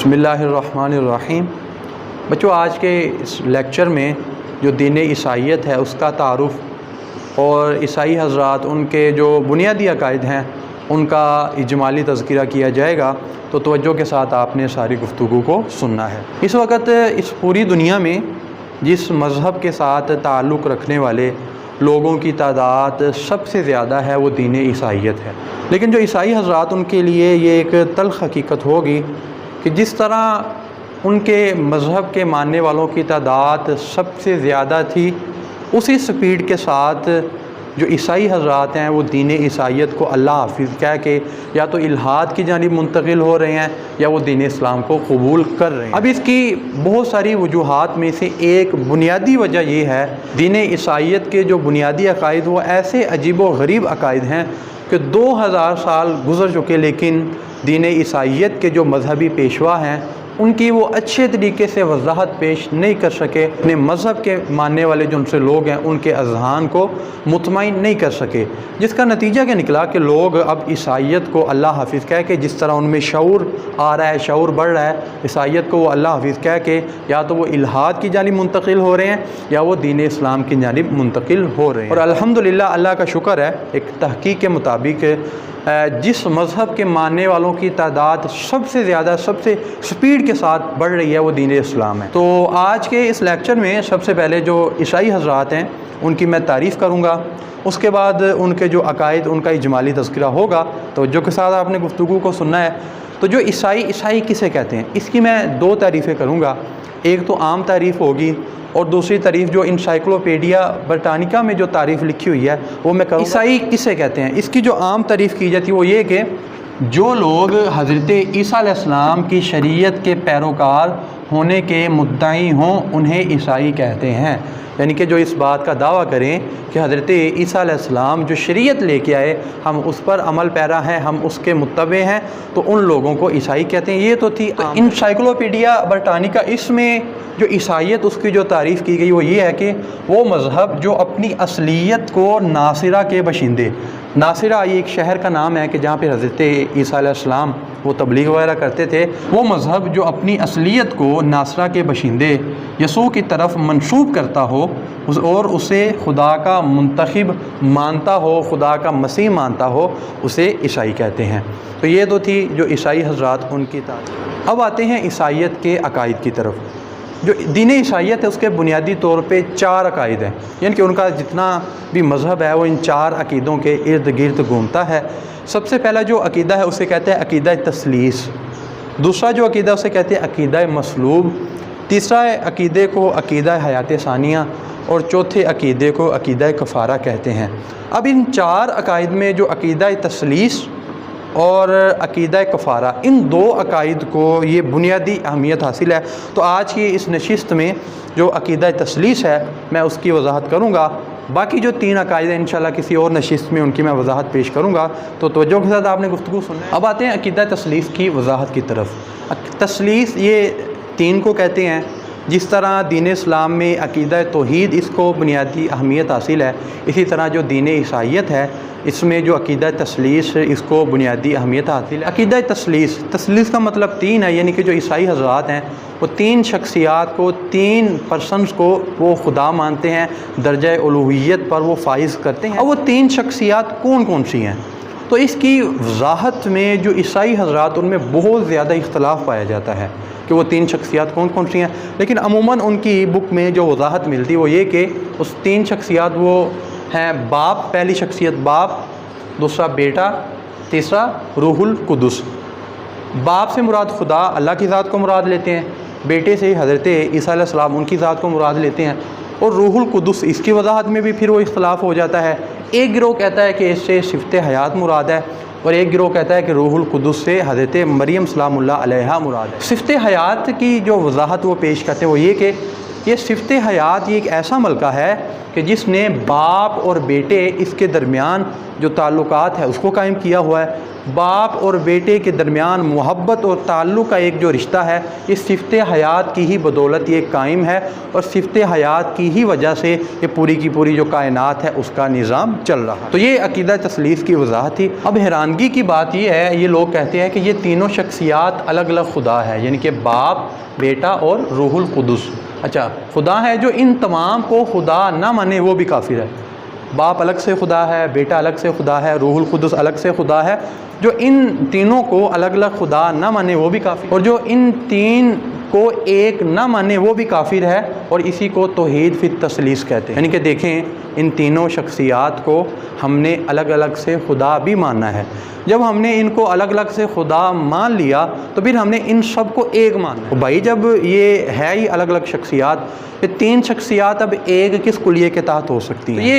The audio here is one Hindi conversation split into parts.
बिस्मिल्लाहिर्रहमानिर्रहीम। बच्चों, आज के इस लेक्चर में जो दीन ईसाईयत है उसका तारुफ़ और ईसाई हज़रात उनके जो बुनियादी अकायद हैं उनका इजमाली तज़किरा किया जाएगा। तो तवज्जो के साथ आपने सारी गुफ्तगू को सुनना है। इस वक्त इस पूरी दुनिया में जिस मज़हब के साथ ताल्लुक़ रखने वाले लोगों की तादाद सबसे ज़्यादा है वो दीन ईसाईयत है। लेकिन जो ईसाई हज़रात उनके लिए ये एक तल्ख़ हकीकत होगी कि जिस तरह उनके मज़हब के मानने वालों की तादाद सबसे ज़्यादा थी, उसी स्पीड के साथ जो ईसाई हज़रात हैं वो दीन ईसाईयत को अल्लाह हाफ़िज़ कह के या तो इल्हाद की जानिब मुंतकिल हो रहे हैं या वो दीन इस्लाम को कबूल कर रहे हैं। अब इसकी बहुत सारी वजूहात में से एक बुनियादी वजह ये है, दीन ईसाईयत के जो बुनियादी अकायद वो ऐसे अजीब व गरीब अकायद हैं कि 2000 साल गुज़र चुके, लेकिन दीन ईसाईयत के जो मजहबी पेशवा हैं उनकी वो अच्छे तरीके से वजाहत पेश नहीं कर सके, अपने मज़हब के मानने वाले जो उनसे लोग हैं उनके अज़हान को मुतमईन नहीं कर सके, जिसका नतीजा क्या निकला कि लोग अब ईसाईयत को अल्लाह हाफ़िज़ कह के, जिस तरह उनमें शऊर आ रहा है, शऊर बढ़ रहा है, ईसाईयत को वो अल्लाह हाफ़िज़ कह के या तो वो इल्हाद की जानिब मुंतकिल हो रहे हैं या वो दीन इस्लाम की जानिब मुंतकिल हो रहे हैं। और अल्हम्दुलिल्लाह अल्लाह का शुक्र है, एक तहकीक के मुताबिक जिस मज़हब के मानने वालों की तादाद सबसे ज़्यादा सबसे स्पीड के साथ बढ़ रही है वो दीन इस्लाम है। तो आज के इस लेक्चर में सबसे पहले जो ईसाई हज़रात हैं उनकी मैं तारीफ़ करूँगा, उसके बाद उनके जो अकायद उनका इजमाली तज़किरा होगा। तो जो के साथ आपने गुफ्तगू को सुनना है। तो जो ईसाई किसे कहते हैं, इसकी मैं दो तारीफ़ें करूँगा। एक तो आम तारीफ़ होगी और दूसरी तारीफ़ जो इंसाइक्लोपीडिया ब्रिटानिका में जो तारीफ़ लिखी हुई है वो मैं करूँगा। ईसाई किसे कहते हैं, इसकी जो आम तारीफ़ की जाती है वो ये कि जो लोग हज़रत ईसा अलैहिस्सलाम की शरीयत के पैरोकार होने के मुद्दाई हों उन्हें ईसाई कहते हैं। यानी कि जो इस बात का दावा करें कि हज़रत ईसा अलैहिस्सलाम जो शरीयत लेके आए हम उस पर अमल पैरा हैं, हम उसके मुत्तबे हैं, तो उन लोगों को ईसाई कहते हैं। ये तो थी इंसाइक्लोपीडिया ब्रिटानिका। इसमें जो ईसाईयत उसकी जो तारीफ़ की गई वो ये है कि वो मज़हब जो अपनी असलियत को नासिरा के बशिंदे, नासिरा ये एक शहर का नाम है कि जहाँ पे हज़रत ईसा अलैहिस्सलाम वो तबलीग वगैरह करते थे, वो मज़हब जो अपनी असलियत को नासरा के बशिंदे यसू की तरफ मंसूब करता हो और उसे खुदा का मुंतखब मानता हो, खुदा का मसीह मानता हो, उसे ईसाई कहते हैं। तो ये तो थी जो ईसाई हज़रात उनकी तारीफ़। अब आते हैं ईसाईयत के अकायद की तरफ। जो दीन ईसाईयत है उसके बुनियादी तौर पे 4 अकायद हैं, यानी कि उनका जितना भी मज़हब है वो इन 4 अकीदों के इर्द गिर्द घूमता है। सबसे पहला जो अकीदा है उसे कहते हैं अकीदा तस्लीस, दूसरा जो अकीदा उसे कहते हैं अकीदा मसलूब, तीसरा अकीदे को अकीदा हयात सानिया और चौथे अकीदे को अकीदा कफ़ारा कहते हैं। अब इन 4 अकायद में जो अकीदा तस्लीस और अकीदा कफ़ारा, इन 2 अकायद को ये बुनियादी अहमियत हासिल है। तो आज की इस नशिस्त में जो अकीदा तस्लीस है मैं उसकी वजाहत करूँगा, बाकी जो 3 अकायद हैं इंशाल्लाह किसी और नशिस्त में उनकी मैं वजाहत पेश करूँगा। तो तवज्जो के साथ आपने गुफ्तगू सुनना है। अब आते हैं अकीदा तस्लीस की वजाहत की तरफ। तस्लीस ये 3 को कहते हैं। जिस तरह दीन इस्लाम में अकीदा तौहीद इसको बुनियादी अहमियत हासिल है, इसी तरह जो दीन ईसाईयत है इसमें जो अकीदा तस्लीस इसको बुनियादी अहमियत हासिल है। अकीदा तस्लीस का मतलब 3 है, यानी कि जो ईसाई हज़रात हैं वो 3 शख्सियात को, 3 पर्सनस को वो खुदा मानते हैं, दर्जा उलूहियत पर वो फाइज़ करते हैं। और वो 3 शख्सियात कौन कौन सी हैं, तो इसकी वजाहत में जो ईसाई हज़रात उनमें बहुत ज़्यादा इख्तलाफ पाया जाता है कि वो 3 शख्सियात कौन कौन सी हैं। लेकिन अमूमन उनकी बुक में जो वजाहत मिलती है वो ये कि उस 3 शख्सियात वो हैं बाप, पहली शख्सियत बाप, दूसरा बेटा, तीसरा रूहुल कुदुस। बाप से मुराद खुदा अल्लाह की ज़ात को मुराद लेते हैं, बेटे से हज़रत ईसा अलैहिस्सलाम उनकी ज़ात को मुराद लेते हैं, और रूहुल कुदुस इसकी वजाहत में भी फिर वो इख्तलाफ हो जाता है। एक गिरोह कहता है कि इससे सिफ़त हयात मुराद है और एक गिरोह कहता है कि रूहुल कुदुस से हज़रत मरियम सलामुल्लाह अलैहा मुराद है। सिफ़त हयात की जो वजाहत वो पेश करते हैं वो ये कि ये सिफ़त हयात ये एक ऐसा मलका है कि जिसने बाप और बेटे इसके दरमियान जो ताल्लुकात है उसको कायम किया हुआ है। बाप और बेटे के दरमियान मोहब्बत और ताल्लुक़ का एक जो रिश्ता है, ये सिफ़त हयात की ही बदौलत ये कायम है और सिफ़त हयात की ही वजह से ये पूरी की पूरी जो कायनात है उसका निज़ाम चल रहा है। तो ये अक़ीदा तस्लीस की वजाहत थी। अब हैरानगी की बात ये है, ये लोग कहते हैं कि ये तीनों शख्सियात अलग अलग खुदा है, यानी कि बाप, बेटा और रूहुल कुदस। अच्छा, खुदा है जो इन तमाम को खुदा ना माने वो भी काफिर है। बाप अलग से खुदा है, बेटा अलग से खुदा है, रूहुल कुदस अलग से खुदा है। जो इन तीनों को अलग अलग खुदा ना माने वो भी काफिर, और जो इन तीन को एक ना माने वो भी काफिर है। और इसी को तौहीद फिर तस्लीस कहते हैं। यानी कि देखें, इन तीनों शख्सियात को हमने अलग अलग से खुदा भी मानना है। जब हमने इनको अलग अलग से खुदा मान लिया तो फिर हमने इन सब को एक मानना है। भाई जब ये है ही अलग अलग शख्सियात, ये तीन शख्सियात अब एक किस कुलिये के तहत हो सकती हैं? तो ये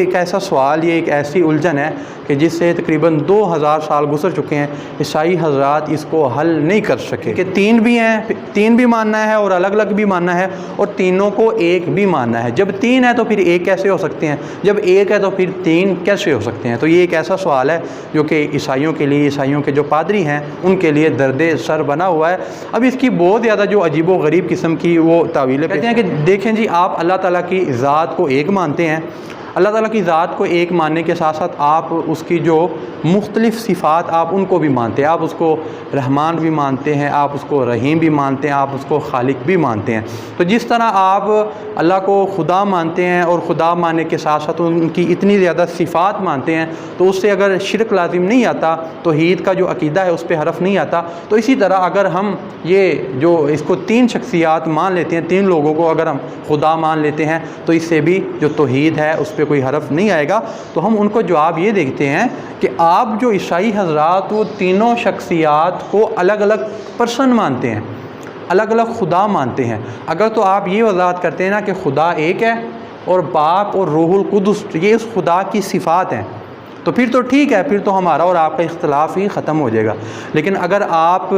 एक ऐसा सवाल, ये एक ऐसी उलझन है कि जिससे तकरीबन 2000 साल गुजर चुके हैं। ईसाई हजरात इसको हल नहीं कर सके कि तीन भी हैं, तीन भी मानना है और अलग अलग भी मानना है, और तीनों को एक भी मानना है। जब तीन है तो फिर एक कैसे हो सकते हैं? जब एक है तो फिर तीन कैसे हो सकते हैं? तो ये एक ऐसा सवाल है जो कि ईसाइयों के लिए, ईसाइयों के जो पादरी हैं उनके लिए दर्द सर बना हुआ है। अब इसकी बहुत ज़्यादा जो अजीब व गरीब किस्म की वो तावीलें कहते हैं कि देखें जी, आप अल्लाह ताला की ज़ात को एक मानते हैं, अल्लाह ताला की ज़ात को एक मानने के साथ साथ आप उसकी जो मुख्तलिफ़ सिफ़ात आप उनको भी मानते हैं। आप उसको रहमान भी मानते हैं, आप उसको रहीम भी मानते हैं, आप उसको खालिक भी मानते हैं। तो जिस तरह आप अल्लाह को खुदा मानते हैं और खुदा मानने के साथ साथ उनकी इतनी ज़्यादा सिफ़ात मानते हैं, तो उससे अगर शिरक लाजिम नहीं आता, तौहीद का जो अक़ीदा है उस पर हरफ नहीं आता। तो इसी तरह अगर हम ये जो इसको तीन शख्सियात मान लेते हैं, तीन लोगों को अगर हम खुदा मान लेते हैं, तो इससे भी जो तौहीद है उस पर कोई हरफ नहीं आएगा। तो हम उनको जवाब ये देखते हैं कि आप जो ईसाई हजरात वो तीनों शख्सियात को अलग अलग पर्सन मानते हैं, अलग अलग खुदा मानते हैं। अगर तो आप ये वजाहत करते हैं ना कि खुदा एक है और बाप और रूहुल कुदस ये उस खुदा की सिफ़ात हैं, तो फिर तो ठीक है, फिर तो हमारा और आपका इख्तलाफ ही ख़त्म हो जाएगा। लेकिन अगर आप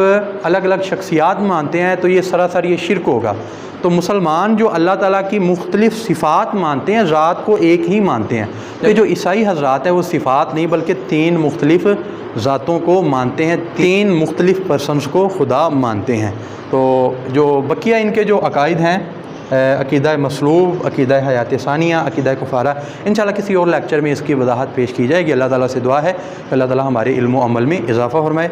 अलग अलग शख्सियात मानते हैं तो ये सरासर ये शिरक होगा। तो मुसलमान जो अल्लाह ताला की मुख्तलिफ़ सिफ़ात मानते हैं, ज़ात को एक ही मानते हैं। तो जो ईसाई हजरात है वो सिफ़ात नहीं बल्कि तीन मुख्तलिफ़ ज़ातों को मानते हैं, तीन मुख्तलिफ़ पर्सनस को खुदा मानते हैं। तो जो बकिया इनके जो अकायद हैं, अक़ीदा मसलूब, अक़ीदा हयात सानिया, अक़ीदा कुफ़ारा, इंशाअल्लाह किसी और लेक्चर में इसकी वजाहत पेश की जाएगी। अल्लाह ताला से दुआ है कि अल्लाह ताला हमारे इल्म व अमल में इजाफ़ा फरमाए।